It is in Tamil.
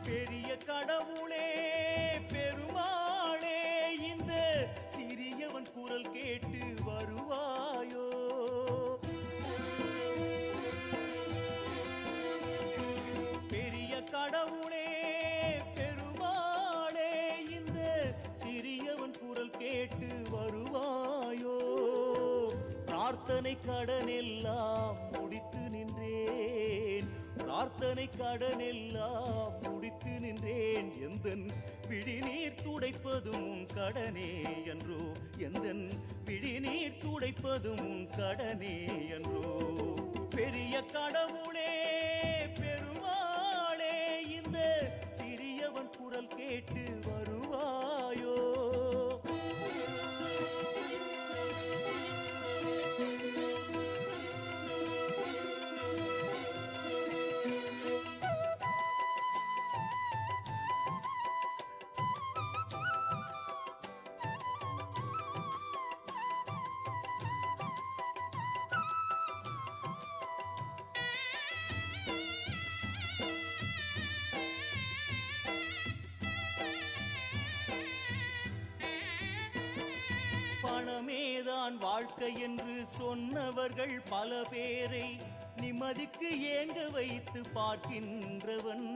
பெரிய கடவுளே பெருமாளே இந்த சிறியவன் குரல் கேட்டு வருவாயோ? பெரிய கடவுளே பெருமாளே இந்த சிறியவன் குரல் கேட்டு வருவாயோ? பிரார்த்தனை கடனெல்லாம் முடித்து நின்றேன், பிரார்த்தனை கடனெல்லாம் முடித்து நின்றேன். எந்தன் விழிநீர் துடைப்பதும் உன் கடனே என்றோ, எந்தன் விழிநீர் துடைப்பதும் உன் கடனே என்றோ. பெரிய கடவுளே பெருமாளே இந்த சிறியவன் குரல் கேட்டு வருவாயோ? பணமேதான் வாழ்க்கை என்று சொன்னவர்கள் பல பேரை நிம்மதிக்கு ஏங்க வைத்து பார்க்கின்றவன்.